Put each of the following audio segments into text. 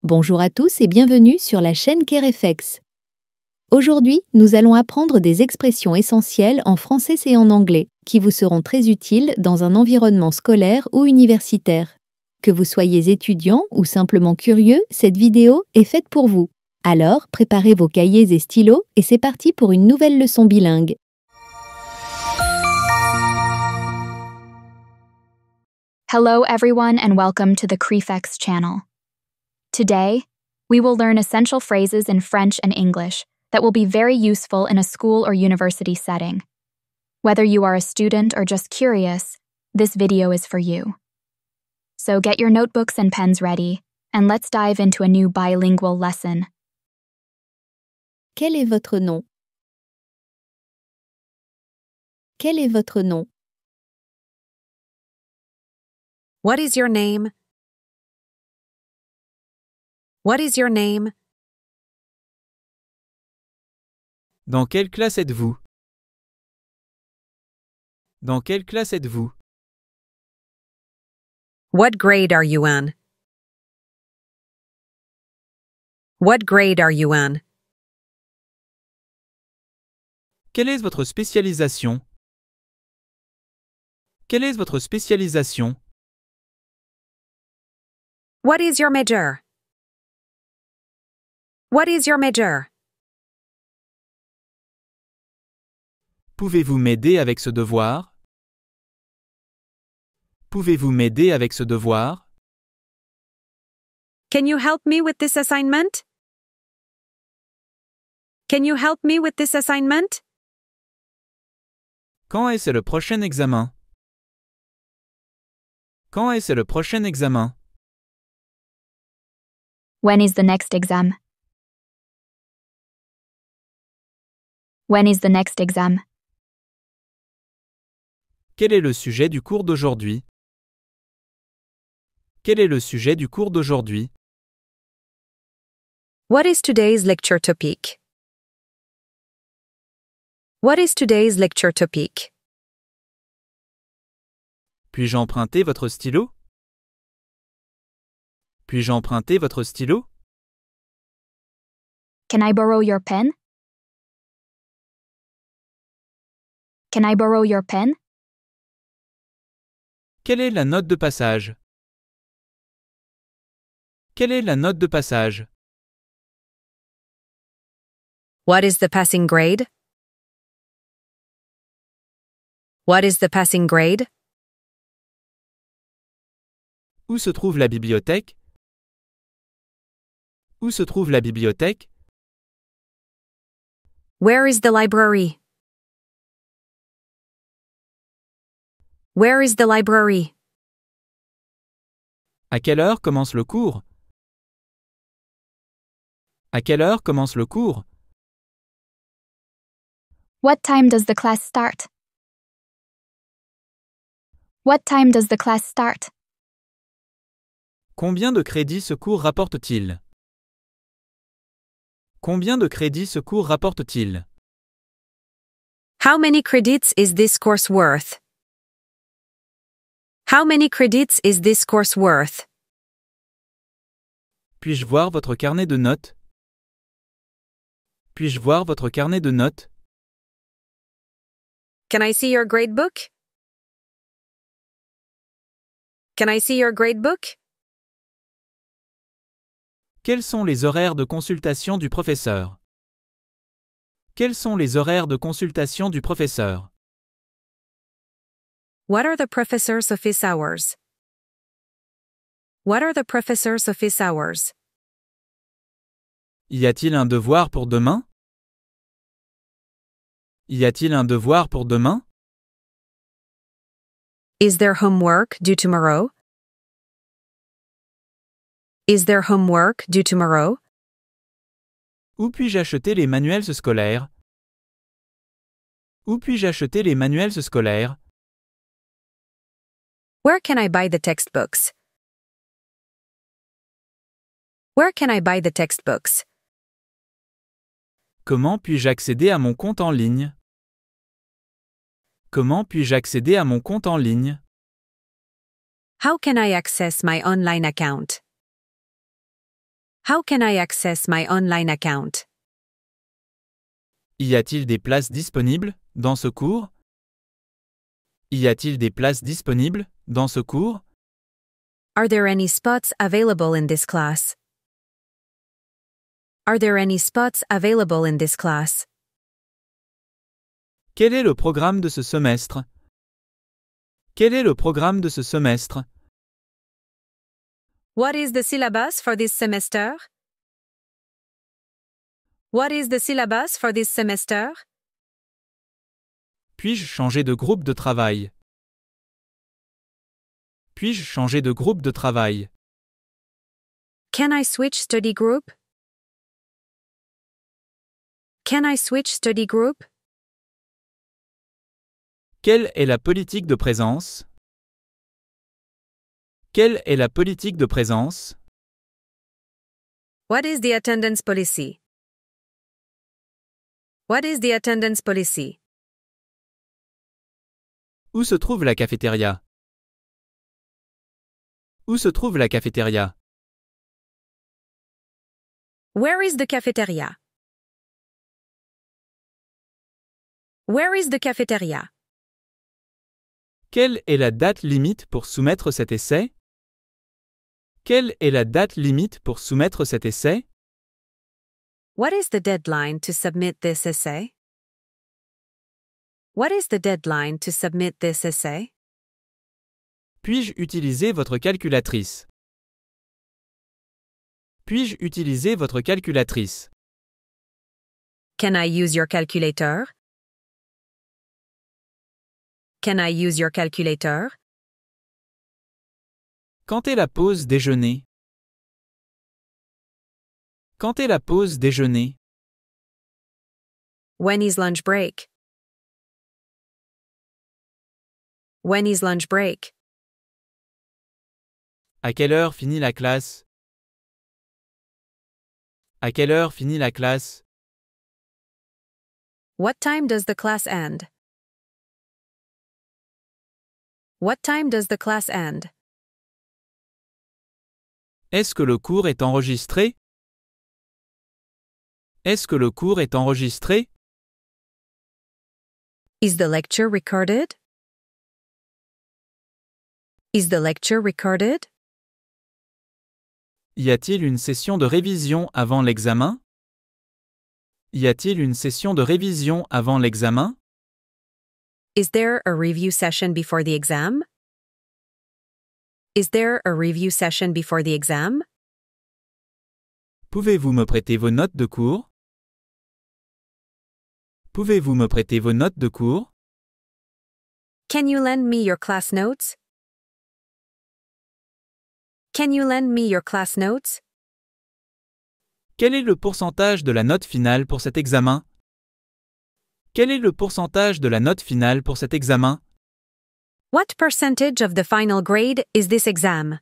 Bonjour à tous et bienvenue sur la chaîne KereFX. Aujourd'hui, nous allons apprendre des expressions essentielles en français et en anglais qui vous seront très utiles dans un environnement scolaire ou universitaire. Que vous soyez étudiant ou simplement curieux, cette vidéo est faite pour vous. Alors, préparez vos cahiers et stylos et c'est parti pour une nouvelle leçon bilingue. Hello everyone and welcome to the KereFX channel. Today, we will learn essential phrases in French and English that will be very useful in a school or university setting. Whether you are a student or just curious, this video is for you. So get your notebooks and pens ready, and let's dive into a new bilingual lesson. Quel est votre nom? Quel est votre nom? What is your name? What is your name? Dans quelle classe êtes-vous? Dans quelle classe êtes-vous? What grade are you in? What grade are you in? Quelle est votre spécialisation? Quelle est votre spécialisation? What is your major? What is your major? Pouvez-vous m'aider avec ce devoir? Pouvez-vous m'aider avec ce devoir? Can you help me with this assignment? Can you help me with this assignment? Quand est-ce le prochain examen? Quand est-ce le prochain examen? When is the next exam? When is the next exam? Quel est le sujet du cours d'aujourd'hui? Quel est le sujet du cours d'aujourd'hui? What is today's lecture topic? What is today's lecture topic? Puis-je emprunter votre stylo? Puis-je emprunter votre stylo? Can I borrow your pen? Can I borrow your pen? Quelle est la note de passage? Quelle est la note de passage? What is the passing grade? What is the passing grade? Où se trouve la bibliothèque? Où se trouve la bibliothèque? Where is the library? Where is the library? À quelle heure commence le cours? À quelle heure commence le cours? What time does the class start? What time does the class start? Combien de crédits ce cours rapporte-t-il? Combien de crédits ce cours rapporte-t-il? How many credits is this course worth? How many credits is this course worth? Puis-je voir votre carnet de notes? Puis-je voir votre carnet de notes? Can I see your gradebook? Can I see your gradebook? Quels sont les horaires de consultation du professeur? Quels sont les horaires de consultation du professeur? What are the professor's office hours? What are the professor's office hours? Y a-t-il un devoir pour demain? Y a-t-il un devoir pour demain? Is there homework due tomorrow? Is there homework due tomorrow? Où puis-je acheter les manuels scolaires? Où puis-je acheter les manuels scolaires? Where can I buy the textbooks? Where can I buy the textbooks? Comment puis-je accéder à mon compte en ligne? Comment puis-je accéder à mon compte en ligne? How can I access my online account? How can I access my online account? Y a-t-il des places disponibles dans ce cours? Y a-t-il des places disponibles dans ce cours? Are there any spots available in this class? Are there any spots available in this class? Quel est le programme de ce semestre? Quel est le programme de ce semestre? What is the syllabus for this semester? What is the syllabus for this semester? Puis-je changer de groupe de travail? Puis-je changer de groupe de travail? Can I switch study group? Can I switch study group? Quelle est la politique de présence? Quelle est la politique de présence? What is the attendance policy? What is the attendance policy? Où se trouve la cafétéria? Où se trouve la cafétéria? Where is the cafeteria? Where is the cafeteria? Quelle est la date limite pour soumettre cet essai? Quelle est la date limite pour soumettre cet essai? What is the deadline to submit this essay? What is the deadline to submit this essay? Puis-je utiliser votre calculatrice? Puis-je utiliser votre calculatrice? Can I use your calculator? Can I use your calculator? Quand est la pause déjeuner? Quand est la pause déjeuner? When is lunch break? When is lunch break? À quelle heure finit la classe? À quelle heure finit la classe? What time does the class end? What time does the class end? Est-ce que le cours est enregistré? Est-ce que le cours est enregistré? Is the lecture recorded? Is the lecture recorded? Y a-t-il une session de révision avant l'examen? Y a-t-il une session de révision avant l'examen? Is there a review session before the exam? Is there a review session before the exam? Pouvez-vous me prêter vos notes de cours? Pouvez-vous me prêter vos notes de cours? Can you lend me your class notes? Can you lend me your class notes? Quel est le pourcentage de la note finale pour cet examen? Quel est le pourcentage de la note finale pour cet examen? What percentage of the final grade is this exam?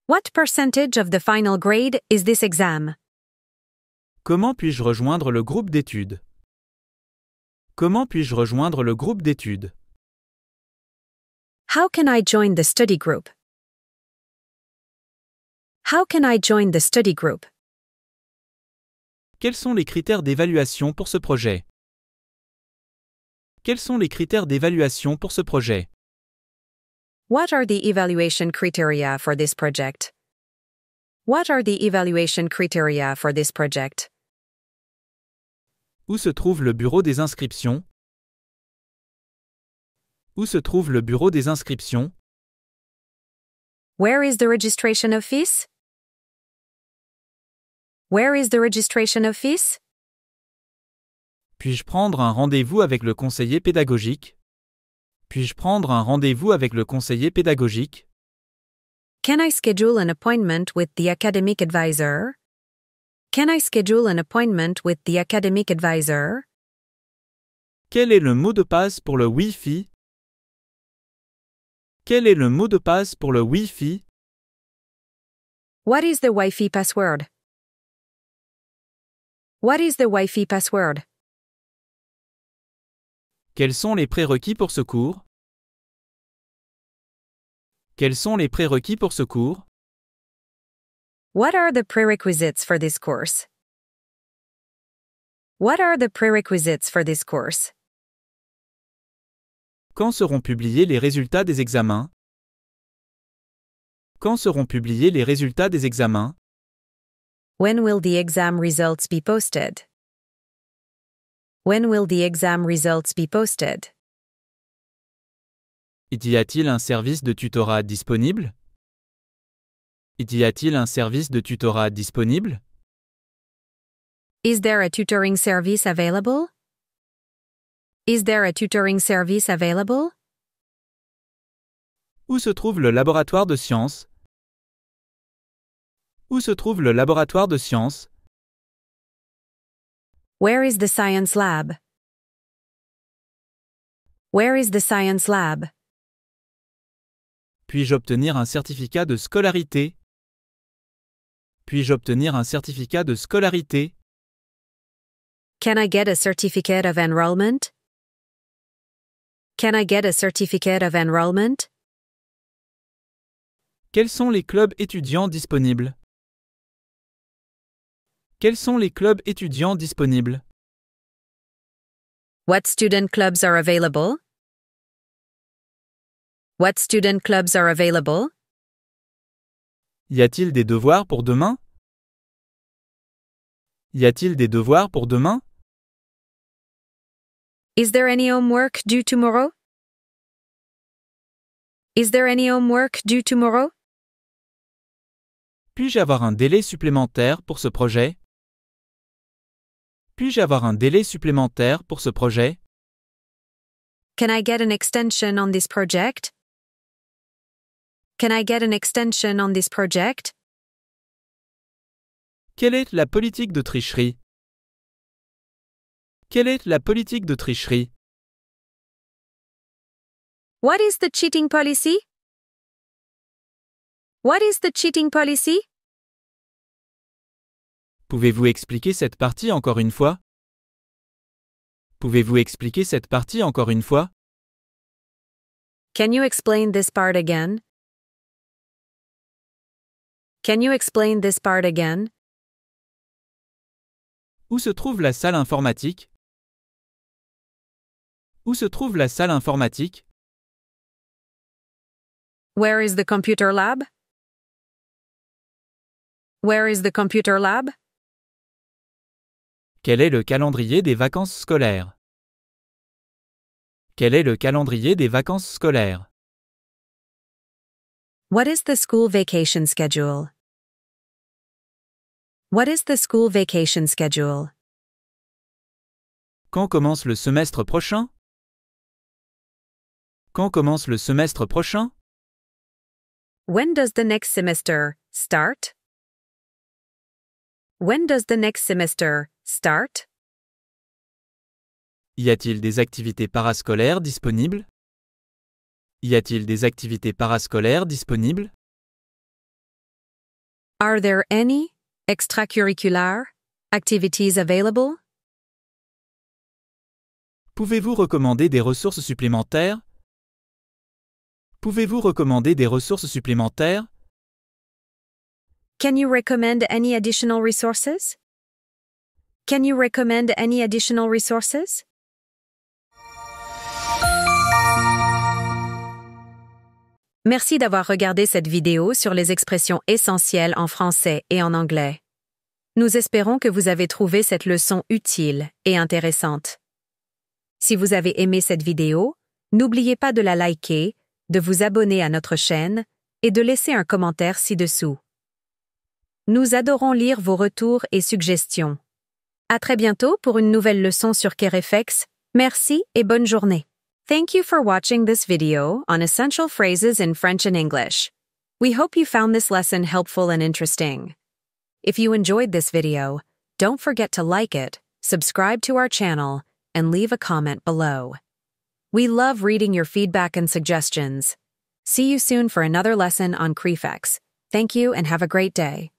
What percentage of the final grade is this exam? Comment puis-je rejoindre le groupe d'études? Comment puis-je rejoindre le groupe d'études? How can I join the study group? How can I join the study group? Quels sont les critères d'évaluation pour ce projet? Quels sont les critères d'évaluation pour ce projet? What are the evaluation criteria for this project? What are the evaluation criteria for this project? Où se trouve le bureau des inscriptions? Où se trouve le bureau des inscriptions? Where is the registration office? Where is the registration office? Puis-je prendre un rendez-vous avec le conseiller pédagogique? Puis-je prendre un rendez-vous avec le conseiller pédagogique? Can I schedule an appointment with the academic advisor? Can I schedule an appointment with the academic advisor? Quel est le mot de passe pour le Wi-Fi? Quel est le mot de passe pour le Wi-Fi? What is the Wi-Fi password? What is the Wi-Fi password? Quels sont les prérequis pour ce cours? Quels sont les prérequis pour ce cours? What are the prerequisites for this course? What are the prerequisites for this course? Quand seront publiés les résultats des examens? Quand seront publiés les résultats des examens? When will the exam results be posted? When will the exam results be posted? Y a-t-il un service de tutorat disponible? Y a-t-il un service de tutorat disponible? Is there a tutoring service available? Is there a tutoring service available? Où se trouve le laboratoire de sciences? Où se trouve le laboratoire de sciences? Where is the science lab? Where is the science lab? Puis-je obtenir un certificat de scolarité? Puis-je obtenir un certificat de scolarité? Can I get a certificate of enrollment? Can I get a certificate of enrollment? Quels sont les clubs étudiants disponibles? Quels sont les clubs étudiants disponibles? What student clubs are available? What student clubs are available? Y a-t-il des devoirs pour demain? Y a-t-il des devoirs pour demain? Is there any homework due tomorrow? Is there any homework due tomorrow? Puis-je avoir un délai supplémentaire pour ce projet? Puis-je avoir un délai supplémentaire pour ce projet? Can I get an extension on this project? Can I get an extension on this project? Quelle est la politique de tricherie? Quelle est la politique de tricherie? What is the cheating policy? What is the cheating policy? Pouvez-vous expliquer cette partie encore une fois? Pouvez-vous expliquer cette partie encore une fois? Can you explain this part again? Can you explain this part again? Où se trouve la salle informatique? Où se trouve la salle informatique? Where is the computer lab? Where is the computer lab? Quel est le calendrier des vacances scolaires? Quel est le calendrier des vacances scolaires? What is the school vacation schedule? What is the school vacation schedule? Quand commence le semestre prochain? Quand commence le semestre prochain? When does the next semester start? When does the next semester start? Y a-t-il des activités parascolaires disponibles? Y a-t-il des activités parascolaires disponibles? Are there any extracurricular activities available? Pouvez-vous recommander des ressources supplémentaires? Pouvez-vous recommander des ressources supplémentaires? Can you recommend any additional resources? Can you recommend any additional resources? Merci d'avoir regardé cette vidéo sur les expressions essentielles en français et en anglais. Nous espérons que vous avez trouvé cette leçon utile et intéressante. Si vous avez aimé cette vidéo, n'oubliez pas de la liker, de vous abonner à notre chaîne et de laisser un commentaire ci-dessous. Nous adorons lire vos retours et suggestions. À très bientôt pour une nouvelle leçon sur Kerefex. Merci et bonne journée. Thank you for watching this video on essential phrases in French and English. We hope you found this lesson helpful and interesting. If you enjoyed this video, don't forget to like it, subscribe to our channel, and leave a comment below. We love reading your feedback and suggestions. See you soon for another lesson on Crefex. Thank you and have a great day.